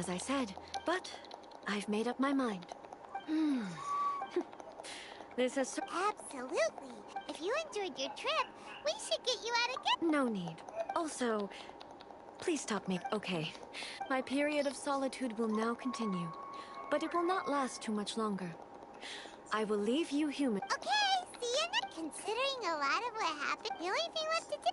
as I said, but I've made up my mind. This is Absolutely. If you enjoyed your trip, we should get you out again. no need. Also, please stop me. Okay. My period of solitude will now continue, but it will not last too much longer. I will leave you human. Okay, see you next. Considering a lot of what happened, the only thing left to do.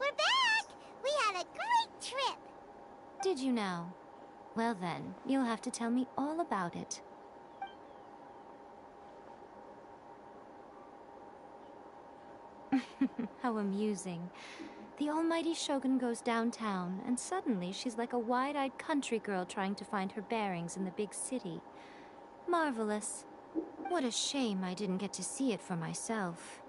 We're back! We had a great trip! Did you know? Well then, you'll have to tell me all about it. How amusing. The almighty Shogun goes downtown, and suddenly she's like a wide-eyed country girl trying to find her bearings in the big city. Marvelous. What a shame I didn't get to see it for myself.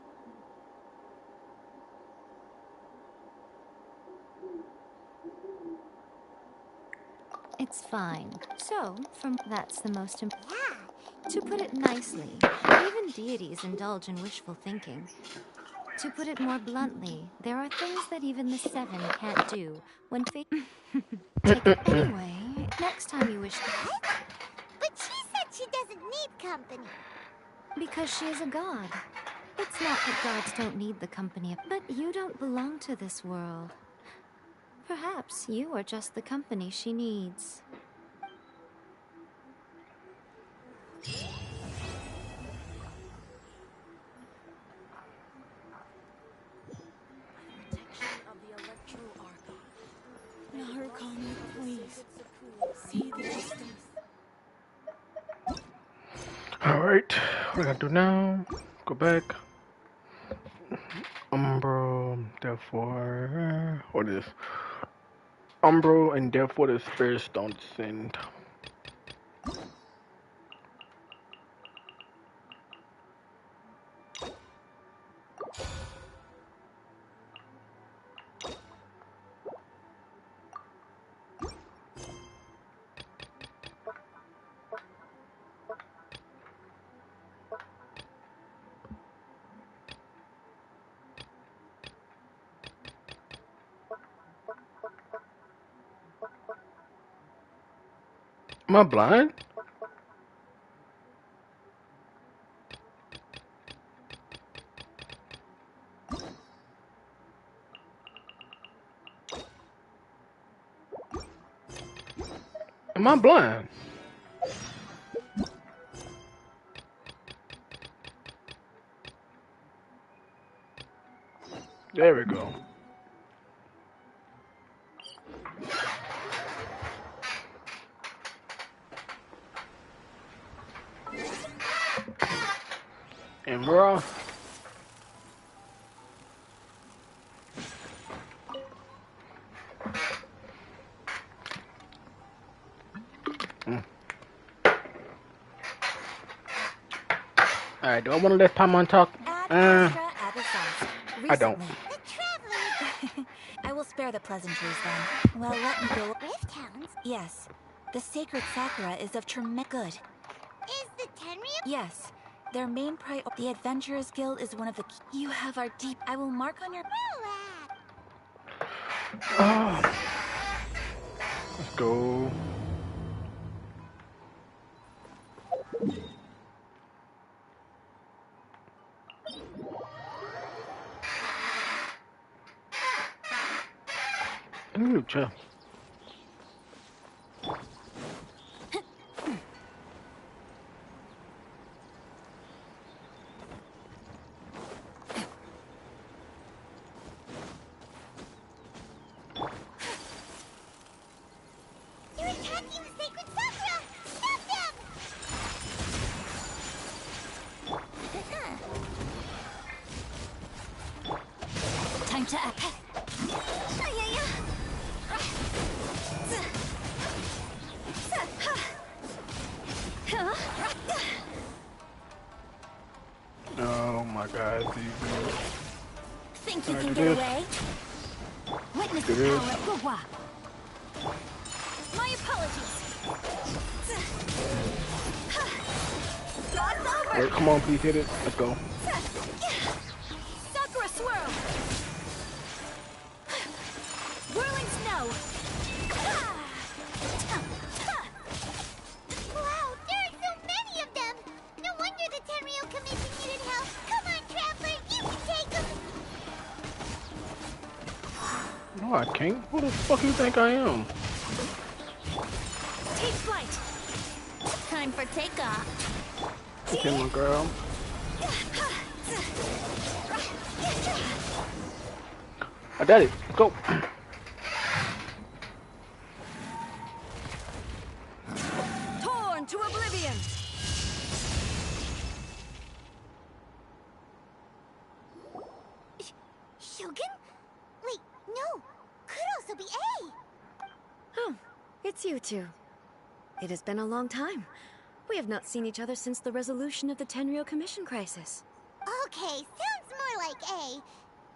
It's fine. So, that's the most important. Yeah. To put it nicely, even deities indulge in wishful thinking. To put it more bluntly, there are things that even the Seven can't do when fate. Take it anyway. Next time you wish to. What? But she said she doesn't need company. Because she is a god. It's not that gods don't need the company of, but you don't belong to this world. Perhaps you are just the company she needs. Narukami, please. See the distance. Alright, what do I do now? Go back. Umbro, therefore. What is this? Umbro, and therefore the spirits don't descend. Am I blind? Am I blind? There we go. And bro. Alright, do I want to let Paimon talk? I don't. The traveler. I will spare the pleasantries then. Well, let me go. Rift Hounds? Yes. The sacred Sakura is of tremendous good. Is the Tenryou? Yes. Their main the Adventurers Guild is one of the key. You have our deep. I will mark on your. Relax. Let's go. Ooh, chill. You're attacking the sacred Sakura! Stop them! Time to act. my God. Think you Alright, can do get this. away? Witness Do the this. power of Gugwa. My apologies. God's over. Alright, come on, please hit it. Let's go. Sakura swirl. Whirling snow. Wow, there are so many of them! No wonder the Tenryo Commission needed help. Come on, Traveler, you can take them! No, I can't. Who the fuck you think I am? Take flight. Time for takeoff. Okay, my girl. I got it. Let's go. Torn to oblivion! Shogun? Wait, no. Could also be A. Oh, it's you two. It has been a long time. We have not seen each other since the resolution of the Tenryo Commission crisis. Okay, sounds more like A.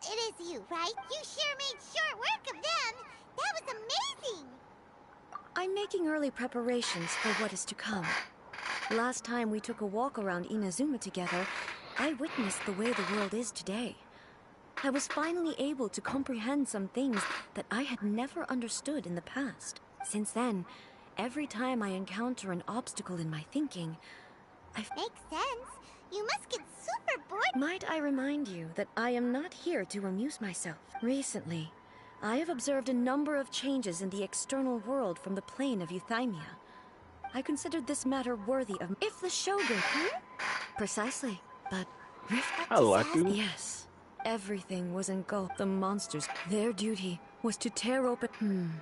It is you, right? You sure made short work of them. That was amazing. I'm making early preparations for what is to come. Last time we took a walk around Inazuma together, I witnessed the way the world is today. I was finally able to comprehend some things that I had never understood in the past. Since then, every time I encounter an obstacle in my thinking, Makes sense. You must get super bored. Might I remind you that I am not here to amuse myself. Recently, I have observed a number of changes in the external world from the plane of Euthymia. I considered this matter worthy of... If the Shogun... Precisely, but... I like you. Yes, everything was engulfed. The monsters, their duty was to tear open...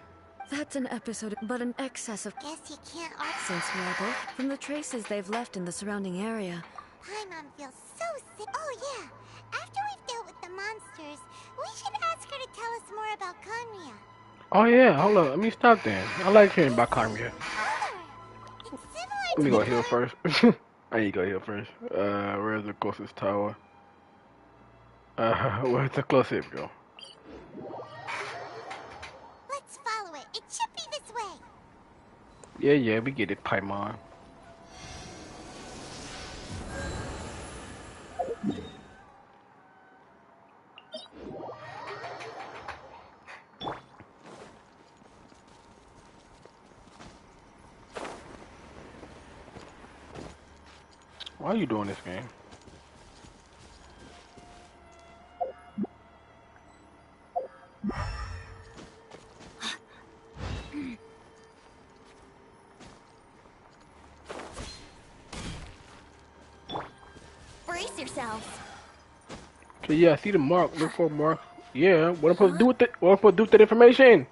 That's an episode, but an excess of... Guess you can't argue. Since we are both... From the traces they've left in the surrounding area, Paimon feels so sick. Oh yeah, after we've dealt with the monsters, we should ask her to tell us more about Conria. Oh yeah, hold up. Let me stop then. I like hearing about Conria. It's similar Let me to go the heal color- first. I need to go heal first. Where's the closest tower? Where's the closest go? Let's follow it. It should be this way. Yeah, we get it, Paimon. Why are you doing this game? Brace yourselves. Okay, yeah, I see the mark. Look for a mark. Yeah, what am I supposed to do with it? What am I supposed to do with that information?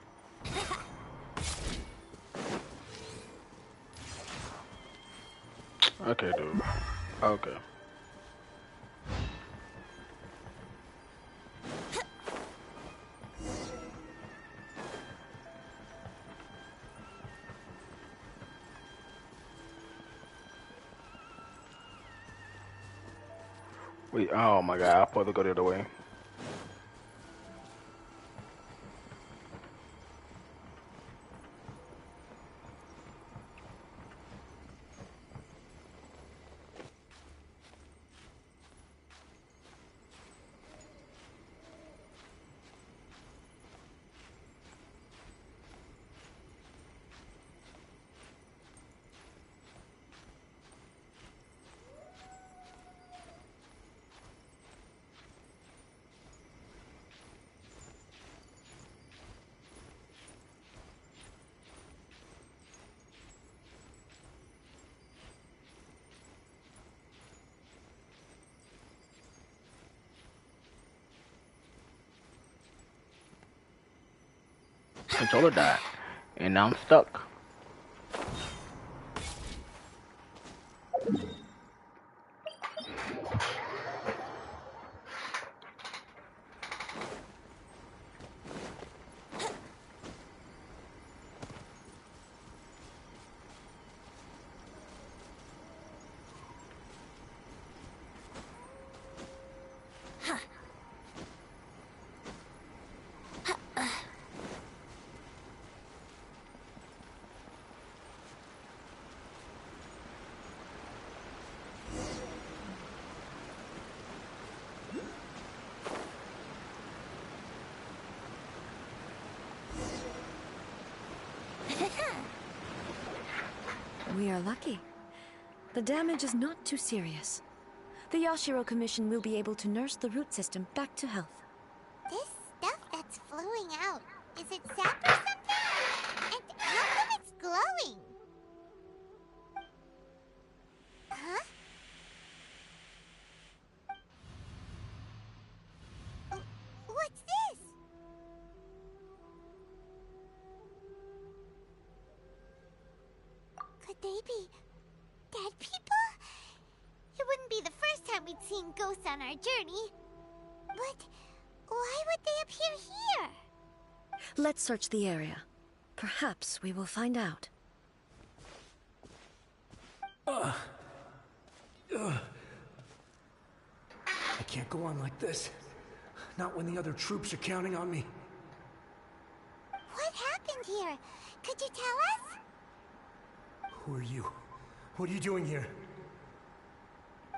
Okay, dude. Okay. Wait, oh my god, I'm supposed to go the other way. Controller died. And now I'm stuck. We are lucky. The damage is not too serious. The Yashiro Commission will be able to nurse the root system back to health. This stuff that's flowing out, is it sap or something? And how come it's glowing? Huh? What's this? Could they be dead people? It wouldn't be the first time we'd seen ghosts on our journey. But why would they appear here? Let's search the area. Perhaps we will find out. I can't go on like this. Not when the other troops are counting on me. What happened here? Could you tell us? Who are you? What are you doing here?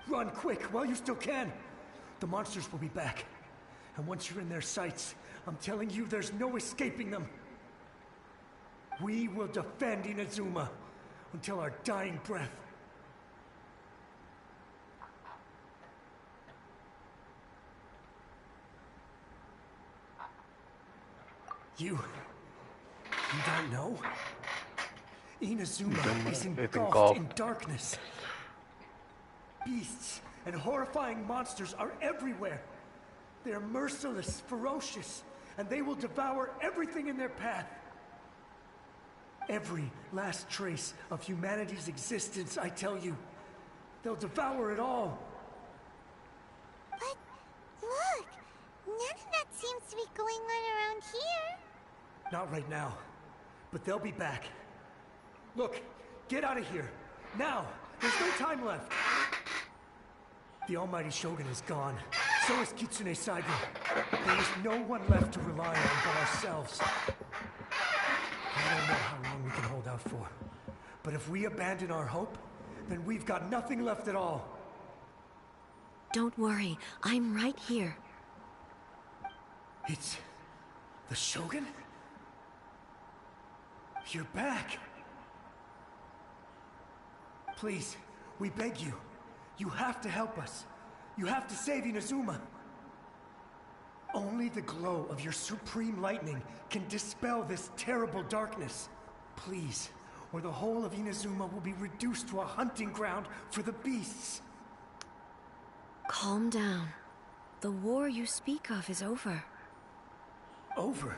Run quick while you still can. The monsters will be back. And once you're in their sights, I'm telling you, there's no escaping them. We will defend Inazuma until our dying breath. You don't know? Inazuma is engulfed in darkness. Beasts and horrifying monsters are everywhere. They are merciless, ferocious, and they will devour everything in their path. Every last trace of humanity's existence, I tell you. They'll devour it all. But look, none of that seems to be going on around here. Not right now, but they'll be back. Look, get out of here. Now! There's no time left! The almighty Shogun is gone. So is Kitsune Saigo. There is no one left to rely on but ourselves. I don't know how long we can hold out for. But if we abandon our hope, then we've got nothing left at all. Don't worry, I'm right here. It's the Shogun? You're back! Please, we beg you. You have to help us. You have to save Inazuma. Only the glow of your supreme lightning can dispel this terrible darkness. Please, or the whole of Inazuma will be reduced to a hunting ground for the beasts. Calm down. The war you speak of is over. Over?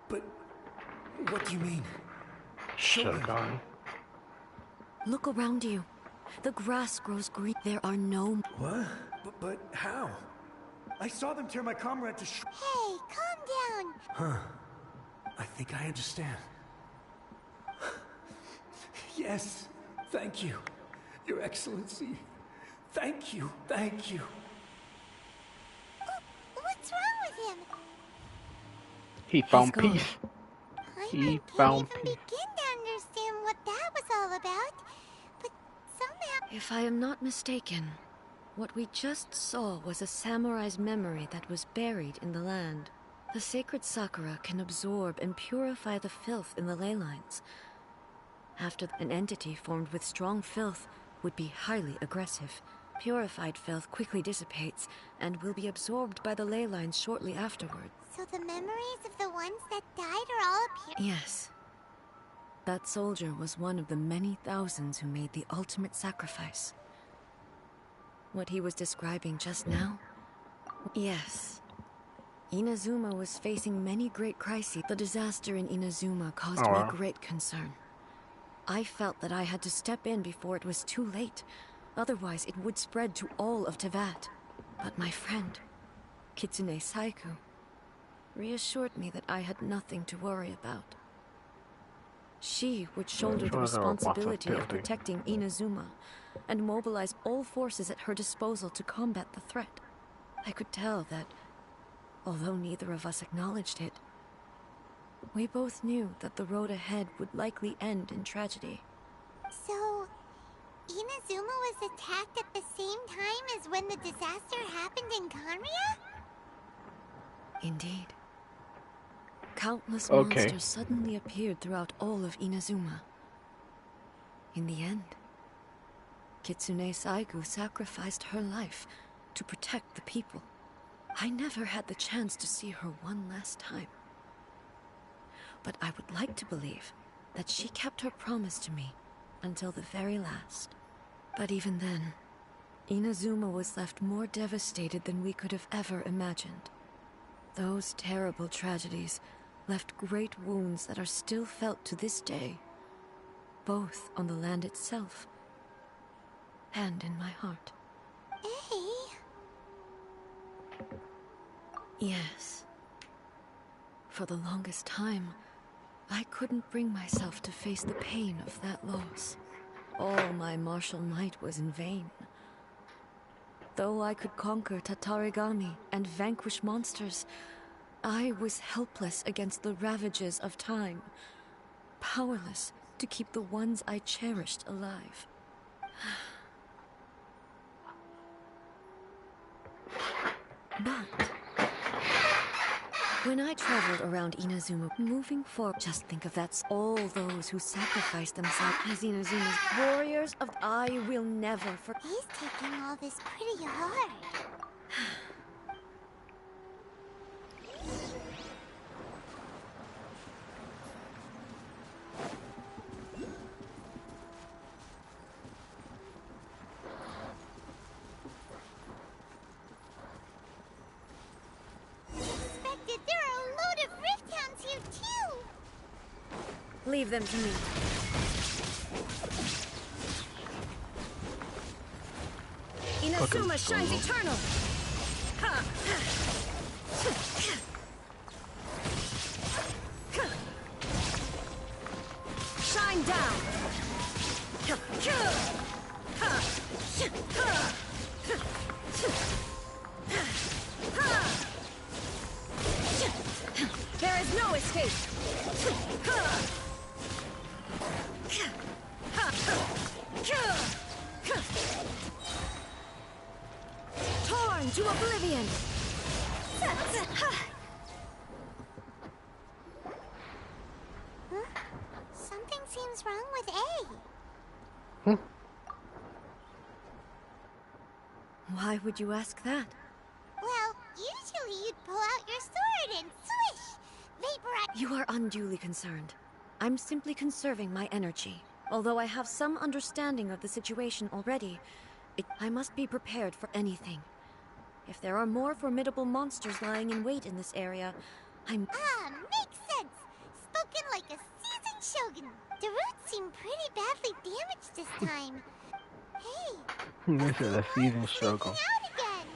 But what do you mean? Shogun. Look around you. The grass grows green. There are no... What? But how? I saw them tear my comrade to sh- Hey, calm down. Huh. I think I understand. Yes, thank you. Your Excellency. Thank you, thank you. What's wrong with him? He found gone. peace. I He can't found even peace. begin to understand what that was all about. But somehow... If I am not mistaken, what we just saw was a samurai's memory that was buried in the land. The sacred sakura can absorb and purify the filth in the ley lines. After an entity formed with strong filth would be highly aggressive. Purified filth quickly dissipates and will be absorbed by the ley lines shortly afterward. So the memories of the ones that died are all appear... Yes. That soldier was one of the many thousands who made the ultimate sacrifice. What he was describing just now? Yes. Inazuma was facing many great crises. The disaster in Inazuma caused me great concern. I felt that I had to step in before it was too late. Otherwise, it would spread to all of Teyvat. But my friend, Kitsune Saigo, reassured me that I had nothing to worry about. She would shoulder the responsibility of protecting Inazuma and mobilize all forces at her disposal to combat the threat. I could tell that, although neither of us acknowledged it, we both knew that the road ahead would likely end in tragedy. So... Inazuma was attacked at the same time as when the disaster happened in Kanria? Indeed. Countless monsters suddenly appeared throughout all of Inazuma. In the end, Kitsune Saigu sacrificed her life to protect the people. I never had the chance to see her one last time. But I would like to believe that she kept her promise to me until the very last. But even then, Inazuma was left more devastated than we could have ever imagined. Those terrible tragedies left great wounds that are still felt to this day, both on the land itself and in my heart. Hey. Yes. For the longest time, I couldn't bring myself to face the pain of that loss. All my martial might was in vain. Though I could conquer Tatarigami and vanquish monsters, I was helpless against the ravages of time, powerless to keep the ones I cherished alive. But when I traveled around Inazuma, moving forward, just think of that. All those who sacrificed themselves as Inazuma's warriors of I will never forget. He's taking all this pretty hard. Leave them to me. Inazuma shines eternal! Shine down! There is no escape! Torn to oblivion! Huh? Something seems wrong with A. Why would you ask that? Well, usually you'd pull out your sword and swish! Vaporize. You are unduly concerned. I'm simply conserving my energy. Although I have some understanding of the situation already, I must be prepared for anything. If there are more formidable monsters lying in wait in this area, makes sense! Spoken like a seasoned shogun. The roots seem pretty badly damaged this time. Hey! This is a seasoned shogun. Out again!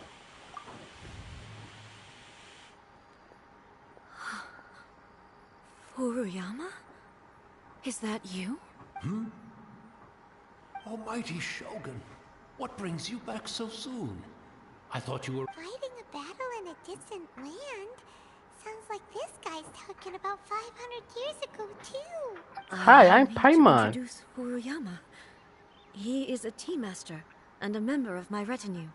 Furuyama? Is that you? Almighty Shogun, what brings you back so soon? I thought you were Fighting a battle in a distant land? Sounds like this guy's talking about 500 years ago, too. Hi, I'm need to Paimon. Introduce Furuyama. He is a tea master and a member of my retinue.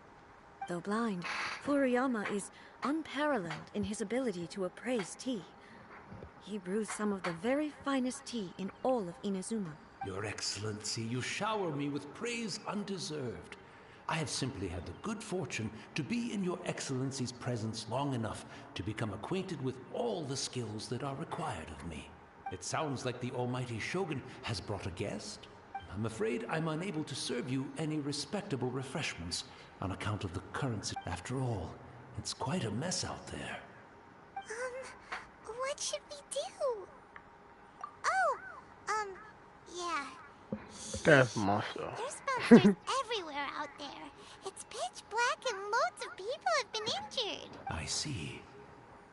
Though blind, Furuyama is unparalleled in his ability to appraise tea. He brews some of the very finest tea in all of Inazuma. Your Excellency, you shower me with praise undeserved. I have simply had the good fortune to be in Your Excellency's presence long enough to become acquainted with all the skills that are required of me. It sounds like the Almighty Shogun has brought a guest. I'm afraid I'm unable to serve you any respectable refreshments on account of the currency. After all, it's quite a mess out there. What should we do? Yeah. That's monster. There's monsters everywhere out there. It's pitch black and loads of people have been injured. I see.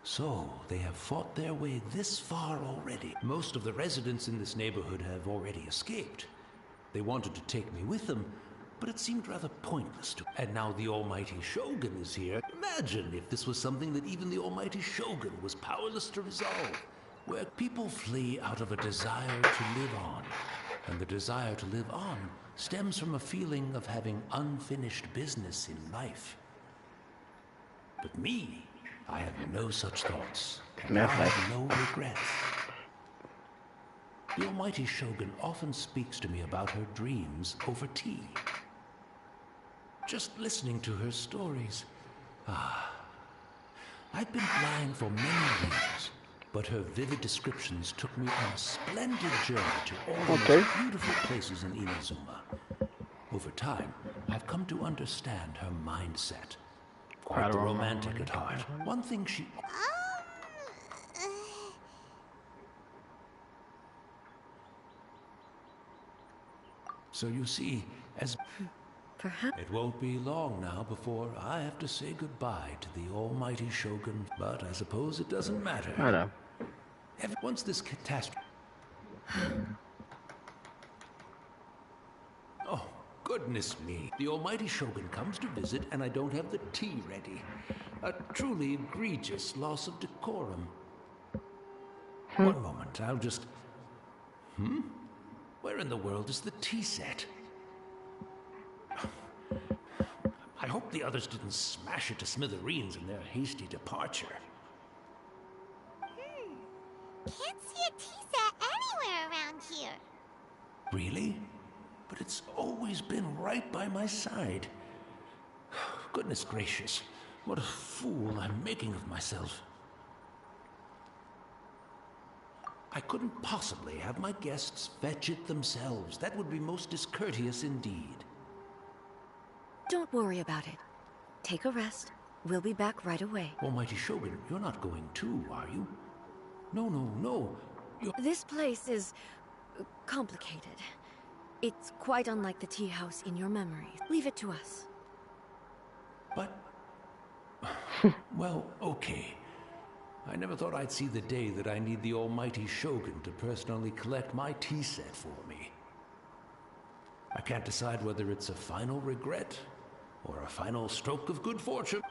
So, they have fought their way this far already. Most of the residents in this neighborhood have already escaped. They wanted to take me with them, but it seemed rather pointless to. And now the Almighty Shogun is here. Imagine if this was something that even the Almighty Shogun was powerless to resolve. Where people flee out of a desire to live on. And the desire to live on stems from a feeling of having unfinished business in life. But me, I have no such thoughts. And I have no regrets. The almighty Shogun often speaks to me about her dreams over tea. Just listening to her stories. I've been blind for many years, but her vivid descriptions took me on a splendid journey to all the most beautiful places in Inazuma. Over time, I've come to understand her mindset. Quite the romantic at heart. One thing she... So you see, as... Perhaps. It won't be long now before I have to say goodbye to the almighty Shogun, but I suppose it doesn't matter. I know. Once this catastrophe... Oh, goodness me. The almighty Shogun comes to visit and I don't have the tea ready. A truly egregious loss of decorum. One moment, I'll just... Where in the world is the tea set? I hope the others didn't smash it to smithereens in their hasty departure. Can't see a tea set anywhere around here. Really? But it's always been right by my side. Goodness gracious, what a fool I'm making of myself. I couldn't possibly have my guests fetch it themselves. That would be most discourteous indeed. Don't worry about it. Take a rest. We'll be back right away. Almighty Shogun, you're not going too, are you? No. This place is complicated. It's quite unlike the tea house in your memories. Leave it to us. But... Well, okay. I never thought I'd see the day that I need the almighty Shogun to personally collect my tea set for me. I can't decide whether it's a final regret or a final stroke of good fortune.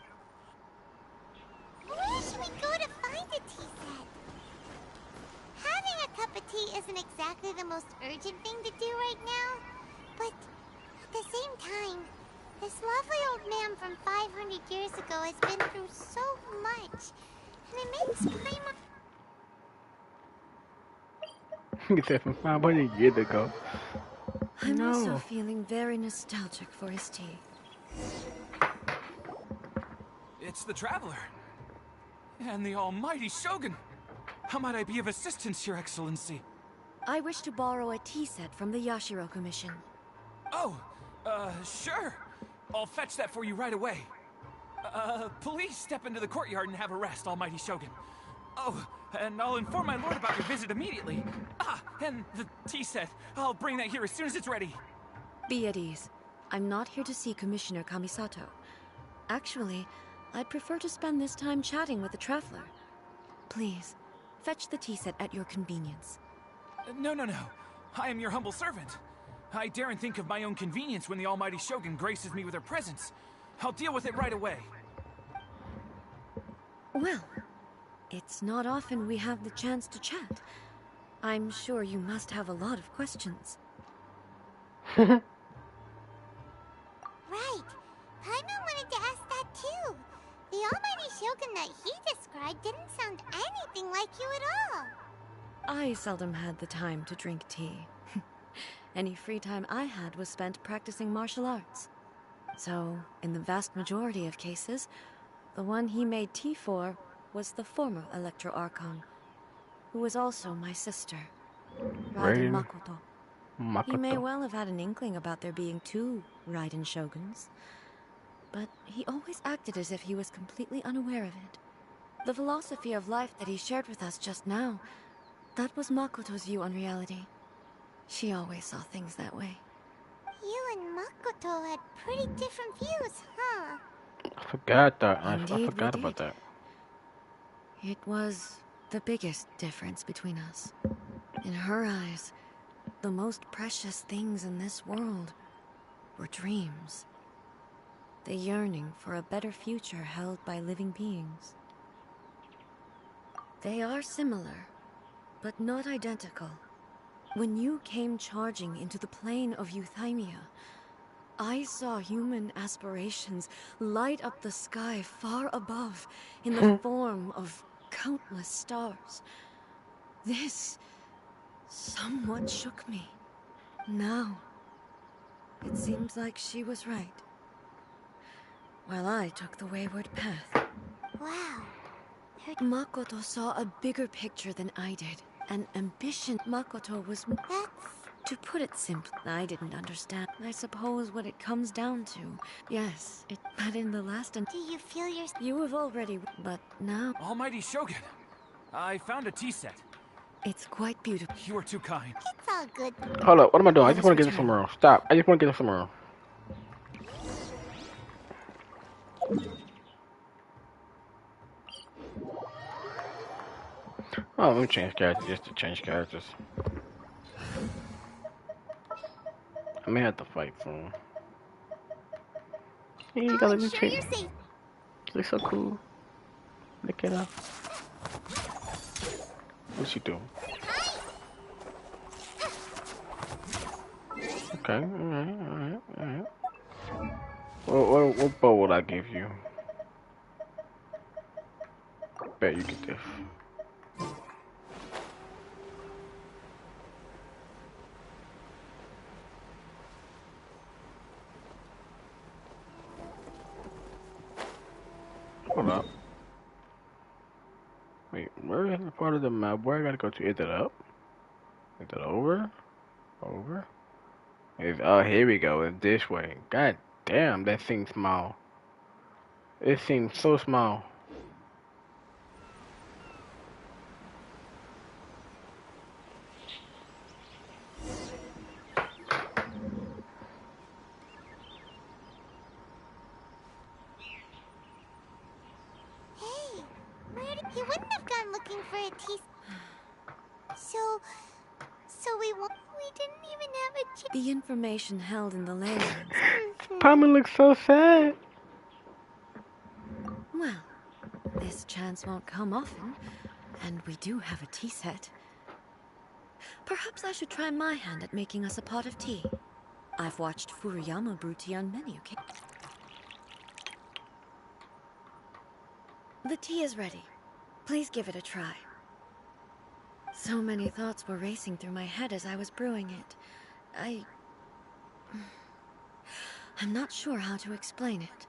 Where should we go to find a tea set? Having a cup of tea isn't exactly the most urgent thing to do right now, but at the same time, this lovely old man from 500 years ago has been through so much, and it makes Prima... He said from 500 years ago. I'm also feeling very nostalgic for his tea. It's the Traveler. And the almighty Shogun. How might I be of assistance, Your Excellency? I wish to borrow a tea set from the Yashiro Commission. Oh, sure. I'll fetch that for you right away. Please step into the courtyard and have a rest, almighty Shogun. Oh, and I'll inform my lord about your visit immediately. And the tea set. I'll bring that here as soon as it's ready. Be at ease. I'm not here to see Commissioner Kamisato. Actually, I'd prefer to spend this time chatting with the Traveler. Please, fetch the tea set at your convenience. No. I am your humble servant. I daren't think of my own convenience when the almighty Shogun graces me with her presence. I'll deal with it right away. Well, it's not often we have the chance to chat. I'm sure you must have a lot of questions. Right. Paimon wanted to ask that too. The almighty Shogun that he described didn't sound anything like you at all. I seldom had the time to drink tea. Any free time I had was spent practicing martial arts. So, in the vast majority of cases, the one he made tea for was the former Electro Archon, who was also my sister, Raiden Makoto. He may well have had an inkling about there being two Raiden Shoguns, but he always acted as if he was completely unaware of it. The philosophy of life that he shared with us just now, that was Makoto's view on reality. She always saw things that way. You and Makoto had pretty different views, huh? I forgot that. I Indeed, forgot we about did. that. It was the biggest difference between us. In her eyes, the most precious things in this world were dreams. The yearning for a better future held by living beings. They are similar, but not identical. When you came charging into the plane of Euthymia, I saw human aspirations light up the sky far above in the form of countless stars. This somewhat shook me. Now, it seems like she was right. While I took the wayward path. Wow. Makoto saw a bigger picture than I did. An ambition. Makoto was... That's... To put it simply, I didn't understand. I suppose what it comes down to. Yes, but in the last... Do you feel your... You have already... But now... Almighty Shogun, I found a tea set. It's quite beautiful. You are too kind. It's all good. Hold up, what am I doing? I Let just us want to get to return. Sumeru. Stop. I just want to get to Sumeru. Oh, let me change characters just to change characters. I may have to fight soon. Hey, you gotta let me change. You're safe. Looks so cool. Look at her. What's she do? Okay, alright. What bow would I give you? Bet you get this. Hold up. Wait, where is the part of the map? Where I gotta go to? Is it up? Is it over? Over? Oh, here we go. It's this way. God damn, that seems small. It seems so small. Hey, he wouldn't have gone looking for a tea... So we didn't even have a chance. The information held in the leylands. Palmer looks so sad. Well, this chance won't come often, and we do have a tea set. Perhaps I should try my hand at making us a pot of tea. I've watched Furuyama brew tea on many occasions. The tea is ready. Please give it a try. So many thoughts were racing through my head as I was brewing it. I'm not sure how to explain it.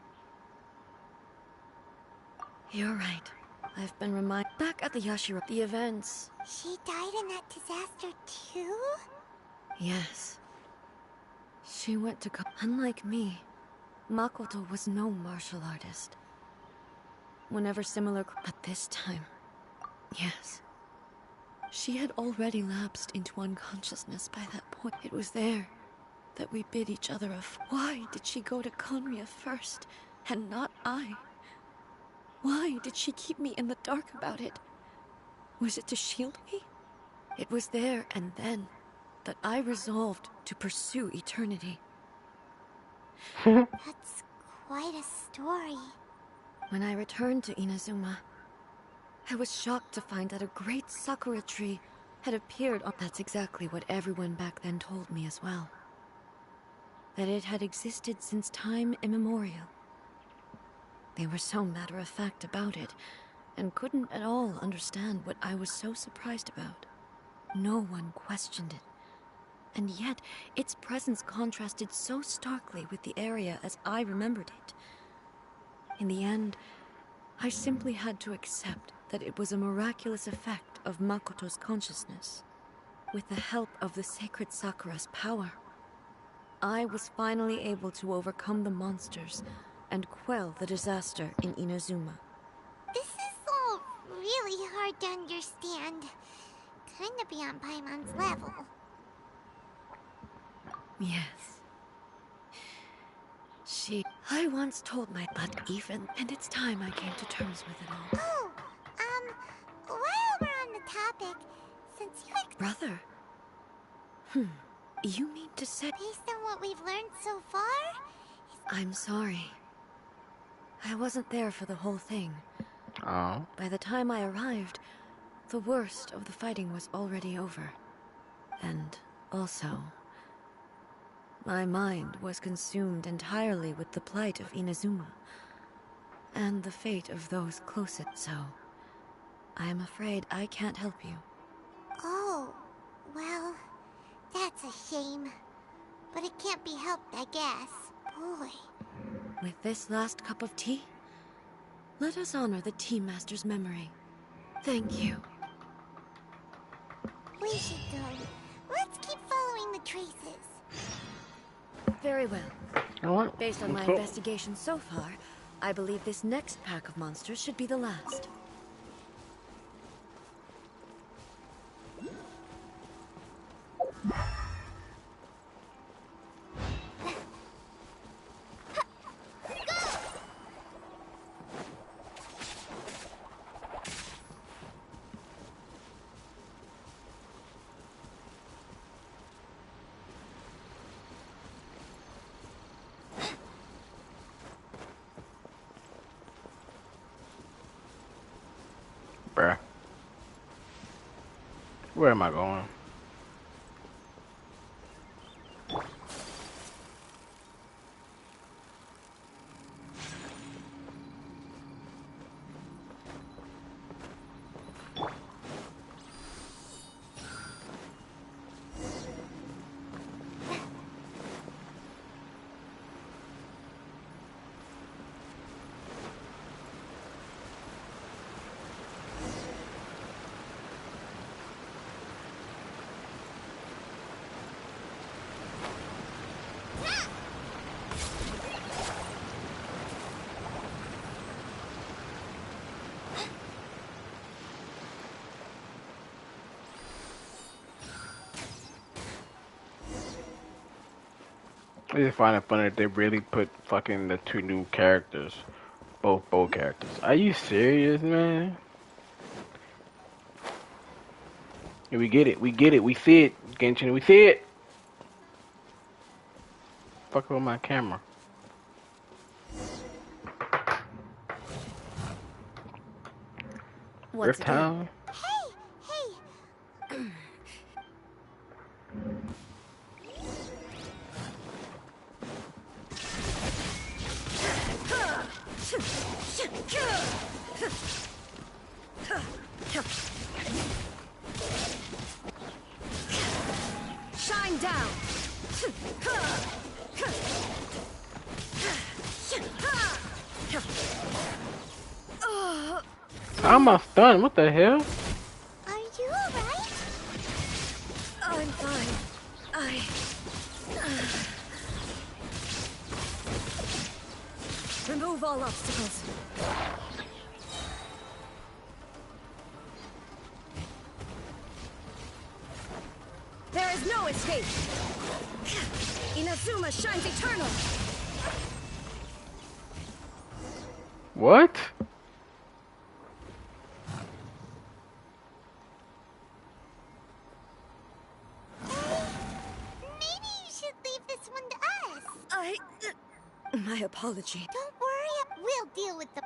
You're right. I've been reminded... Back at the Yashiro... The events... She died in that disaster too? Yes. She went to... Unlike me, Makoto was no martial artist. Whenever similar... But this time... Yes. She had already lapsed into unconsciousness by that point. It was there that we bid each other Why did she go to Konmia first, and not I? Why did she keep me in the dark about it? Was it to shield me? It was there and then that I resolved to pursue eternity. That's quite a story. When I returned to Inazuma, I was shocked to find that a great sakura tree had appeared on... That's exactly what everyone back then told me as well. That it had existed since time immemorial. They were so matter-of-fact about it, and couldn't at all understand what I was so surprised about. No one questioned it. And yet, its presence contrasted so starkly with the area as I remembered it. In the end, I simply had to accept that it was a miraculous effect of Makoto's consciousness. With the help of the sacred Sakura's power, I was finally able to overcome the monsters and quell the disaster in Inazuma. This is all really hard to understand. Kinda beyond Paimon's level. Yes. I once told but even, and it's time I came to terms with it all. Oh, while we're on the topic, since you Brother? You mean to say... based on what we've learned so far, I'm sorry. I wasn't there for the whole thing. Oh. By the time I arrived, the worst of the fighting was already over. And also, my mind was consumed entirely with the plight of Inazuma and the fate of those closest. So, I am afraid I can't help you. Oh, Well, that's a shame. But it can't be helped, I guess. Boy. With this last cup of tea, let us honor the Tea Master's memory. Thank you. We should go. Let's keep following the traces. Very well. Alright. Based on my investigation so far, I believe this next pack of monsters should be the last. Bruh. Where am I going? I just find it funny that they really put fucking the two new characters. Both characters. Are you serious, man? Yeah, we get it. We get it. We see it. Genshin, we see it. Fuck with my camera. What's Riptown? Hey! Shine down! I'm not stunned. What the hell? Are you alright? I'm fine. Remove all obstacles. There is no escape. Inazuma shines eternal. What? Maybe you should leave this one to us. My apology. Don't worry, we'll deal with the...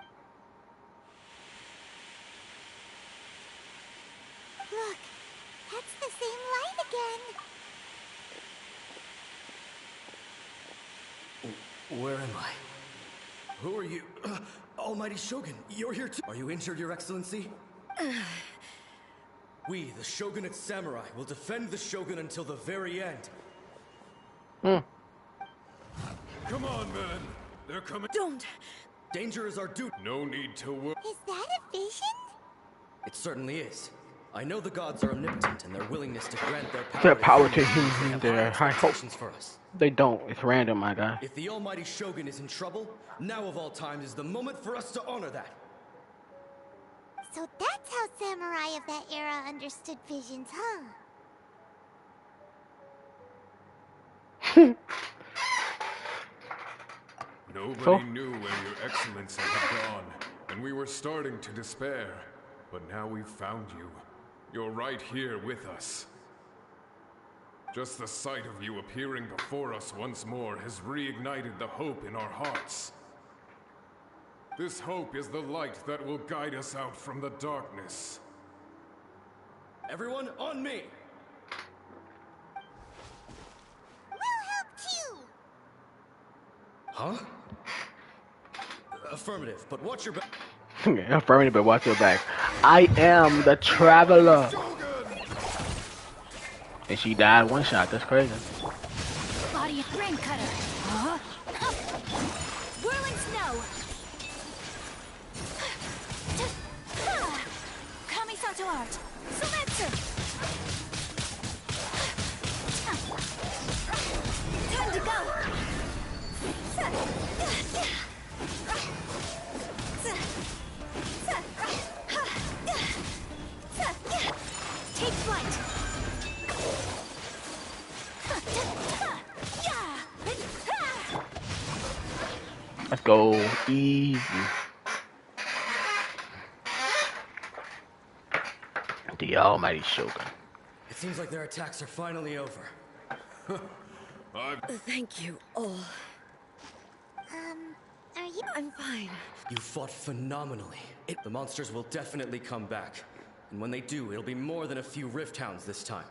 Look, that's the same light again. Where am I? Who are you? Almighty Shogun, you're here too. Are you injured, Your Excellency? We, the Shogunate Samurai, will defend the Shogun until the very end. Come on, man. They're coming. Don't. Danger is our duty. No need to worry. Is that a vision? It certainly is. I know the gods are omnipotent and their willingness to grant their power, Their power to humans. They humans, have their high hope. expectations for us. They don't. It's random, my guy. If the Almighty Shogun is in trouble, now of all times is the moment for us to honor that. So that's how samurai of that era understood visions, huh? Nobody knew where your excellency had gone, and we were starting to despair. But now we've found you. You're right here with us. Just the sight of you appearing before us once more has reignited the hope in our hearts. This hope is the light that will guide us out from the darkness. Everyone, on me! We'll help too! Huh? Affirmative, but watch your back. Affirmative, but watch your back. I am the traveler. And she died one shot. That's crazy. Body brain cutter. Huh? Whirling snow. Kamisato art. Sumeru. Time to go. Take flight. Let's go. Easy. The almighty Shogun. It seems like their attacks are finally over. Thank you all. Are you? I'm fine. You fought phenomenally. The monsters will definitely come back. And when they do, it'll be more than a few Rift Hounds this time.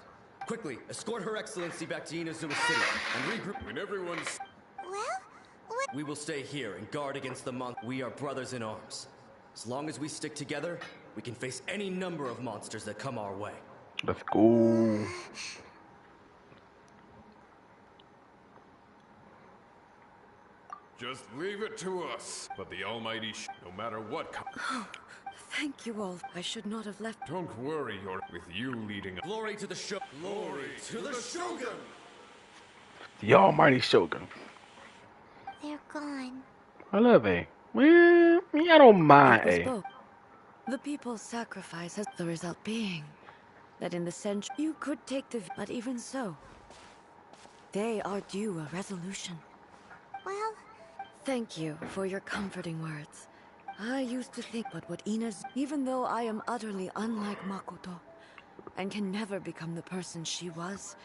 Quickly, escort Her Excellency back to Inazuma City and regroup. When everyone's... Well, what? We will stay here and guard against the monsters. We are brothers in arms. As long as we stick together, we can face any number of monsters that come our way. Let's go. Just leave it to us. But the almighty no matter what comes... Thank you all. I should not have left. Don't worry, you're with you leading... Glory to the Glory to the Shogun! The almighty Shogun. They're gone. I love it. Well, I don't mind. It was both. The people's sacrifice has the result being that in the century you could take the... But even so, they are due a resolution. Well, Thank you for your comforting words. I used to think but what Ina's... Even though I am utterly unlike Makoto, and can never become the person she was,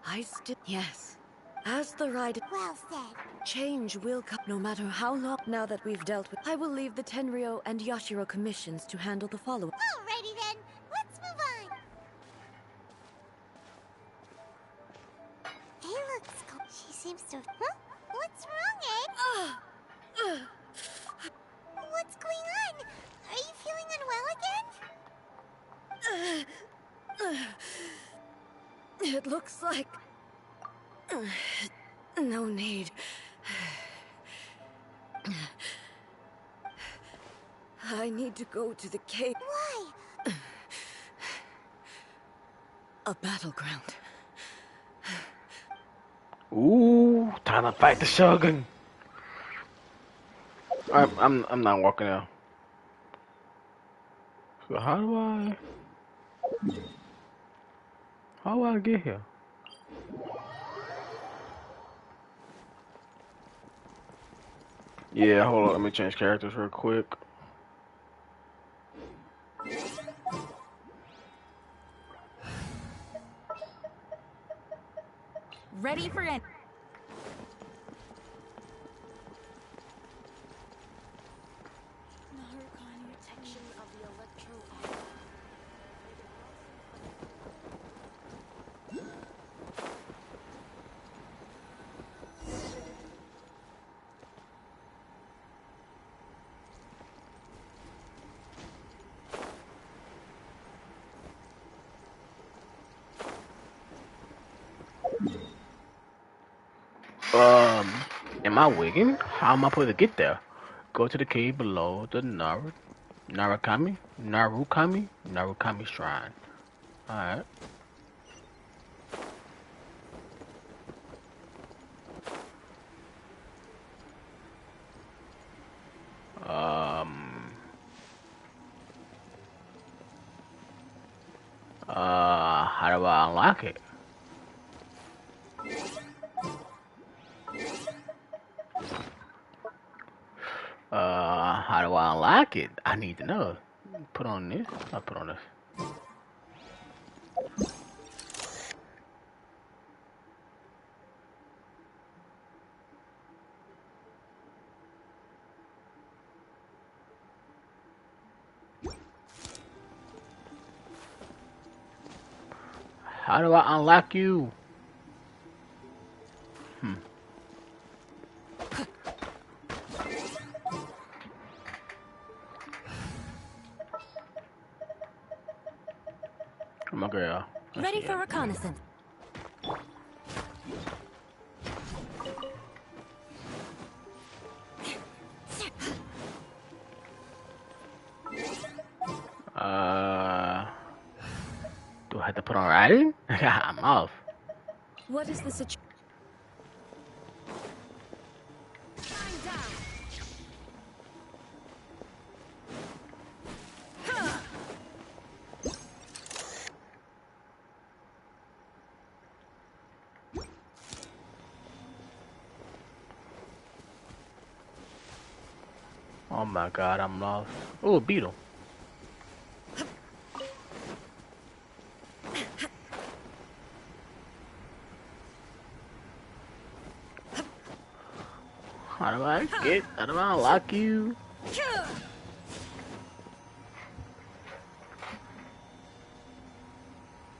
I still... Yes. As the ride... well said. Change will come no matter how long. Now that we've dealt with... I will leave the Tenryo and Yashiro commissions to handle the follow-up. Alrighty then, let's move on. Hey, looks cool. She seems to... Huh? What's wrong, Ed? What's going on? Are you feeling unwell again? It looks like... No need. I need to go to the cave. Why? A battleground. Ooh, time to fight the Shogun. I'm not walking out. So how do I get here? Yeah, hold on, let me change characters real quick. Ready for it. Am I wigging? How am I supposed to get there? Go to the cave below the Narukami Shrine. Alright. How do I unlock it? How do I unlock it? I need to know. Put on this. I'll put on this. How do I unlock you? My girl. Ready for reconnaissance. Do I have to put on riding? I'm off. What is the situation? Oh my god, I'm lost. Oh, a beetle. How do I unlock you?